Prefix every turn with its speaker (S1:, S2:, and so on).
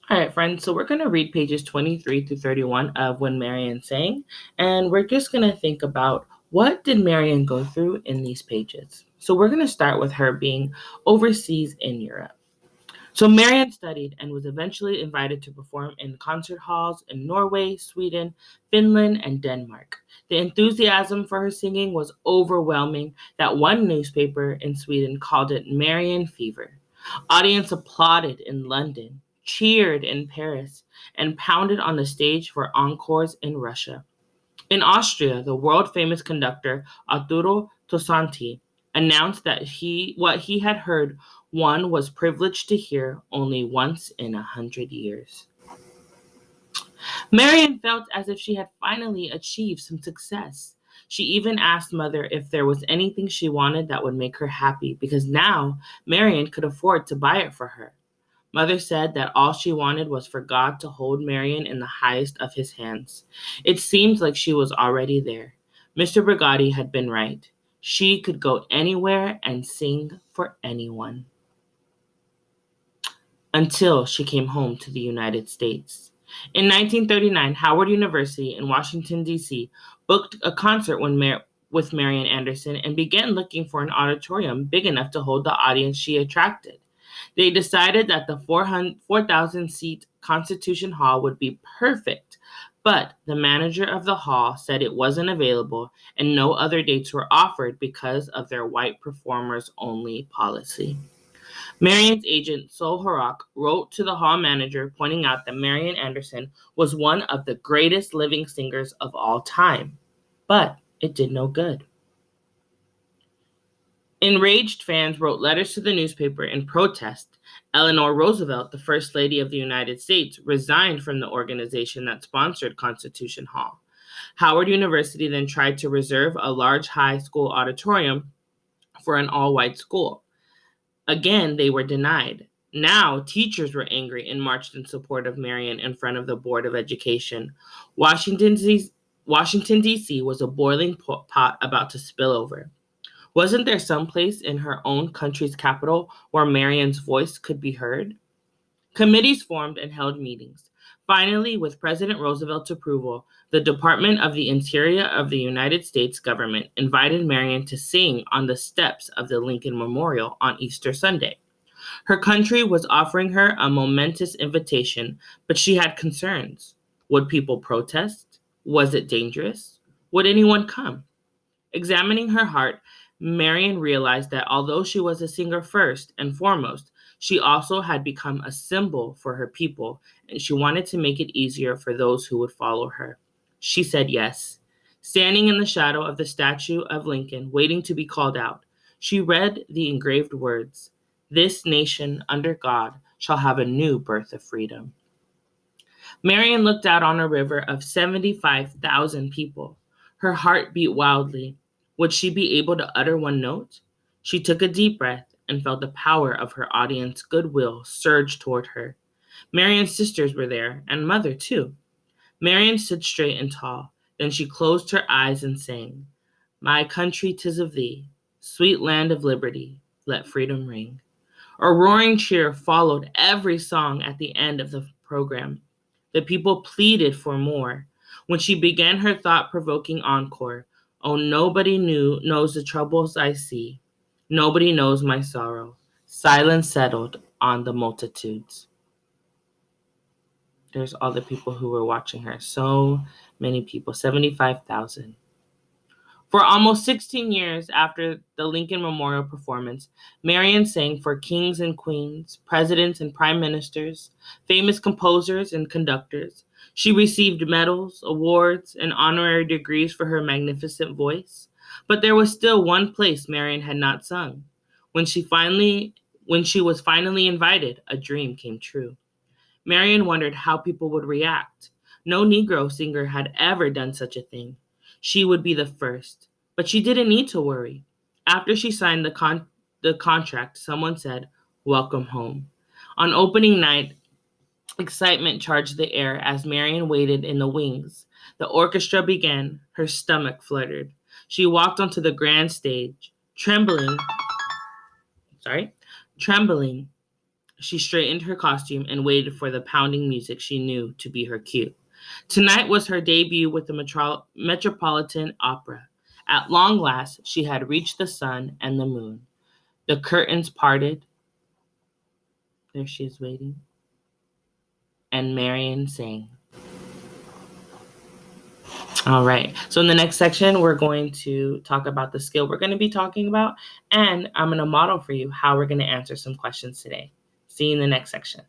S1: All right, friends, so we're going to read pages 23 through 31 of When Marian Sang, and we're just going to think about what did Marian go through in these pages. So we're going to start with her being overseas in Europe. So Marian studied and was eventually invited to perform in concert halls in Norway, Sweden, Finland, and Denmark. The enthusiasm for her singing was overwhelming that one newspaper in Sweden called it Marian Fever. Audience applauded in London, cheered in Paris, and pounded on the stage for encores in Russia. In Austria, the world-famous conductor Arturo Toscanti announced that what he had heard one was privileged to hear only once in 100 years. Marian felt as if she had finally achieved some success. She even asked Mother if there was anything she wanted that would make her happy, because now Marian could afford to buy it for her. Mother said that all she wanted was for God to hold Marian in the highest of his hands. It seemed like she was already there. Mr. Brigatti had been right. She could go anywhere and sing for anyone. Until she came home to the United States. In 1939, Howard University in Washington, D.C. booked a concert with Marian Anderson and began looking for an auditorium big enough to hold the audience she attracted. They decided that the 4,000-seat Constitution Hall would be perfect, but the manager of the hall said it wasn't available and no other dates were offered because of their white performers only policy. Marian's agent, Sol Horak, wrote to the hall manager pointing out that Marian Anderson was one of the greatest living singers of all time, but it did no good. Enraged fans wrote letters to the newspaper in protest. Eleanor Roosevelt, the First Lady of the United States, resigned from the organization that sponsored Constitution Hall. Howard University then tried to reserve a large high school auditorium for an all-white school. Again, they were denied. Now, teachers were angry and marched in support of Marian in front of the Board of Education. Washington, D.C. was a boiling pot about to spill over. Wasn't there some place in her own country's capital where Marian's voice could be heard? Committees formed and held meetings. Finally, with President Roosevelt's approval, the Department of the Interior of the United States government invited Marian to sing on the steps of the Lincoln Memorial on Easter Sunday. Her country was offering her a momentous invitation, but she had concerns. Would people protest? Was it dangerous? Would anyone come? Examining her heart, Marian realized that although she was a singer first and foremost, she also had become a symbol for her people, and she wanted to make it easier for those who would follow her. She said yes. Standing in the shadow of the statue of Lincoln, waiting to be called out, she read the engraved words, "This nation under God shall have a new birth of freedom." Marian looked out on a river of 75,000 people. Her heart beat wildly. Would she be able to utter one note? She took a deep breath and felt the power of her audience's goodwill surge toward her. Marian's sisters were there, and Mother, too. Marian stood straight and tall. Then she closed her eyes and sang, "My country, 'tis of thee, sweet land of liberty, let freedom ring." A roaring cheer followed every song at the end of the program. The people pleaded for more. When she began her thought-provoking encore, "Oh, nobody knows the troubles I see. Nobody knows my sorrow." Silence settled on the multitudes. There's all the people who were watching her. So many people, 75,000. For almost 16 years after the Lincoln Memorial performance, Marian sang for kings and queens, presidents and prime ministers, famous composers and conductors. She received medals, awards, and honorary degrees for her magnificent voice. But there was still one place Marian had not sung. When she was finally invited, a dream came true. Marian wondered how people would react. No Negro singer had ever done such a thing. She would be the first, but she didn't need to worry. After she signed the contract, someone said, "Welcome home." On opening night, excitement charged the air as Marian waited in the wings. The orchestra began. Her stomach fluttered. She walked onto the grand stage, trembling, She straightened her costume and waited for the pounding music she knew to be her cue. Tonight was her debut with the Metropolitan Opera. At long last, she had reached the sun and the moon. The curtains parted. There she is waiting. And Marion sang. All right. So in the next section, we're going to talk about the skill we're going to be talking about, and I'm going to model for you how we're going to answer some questions today. See you in the next section.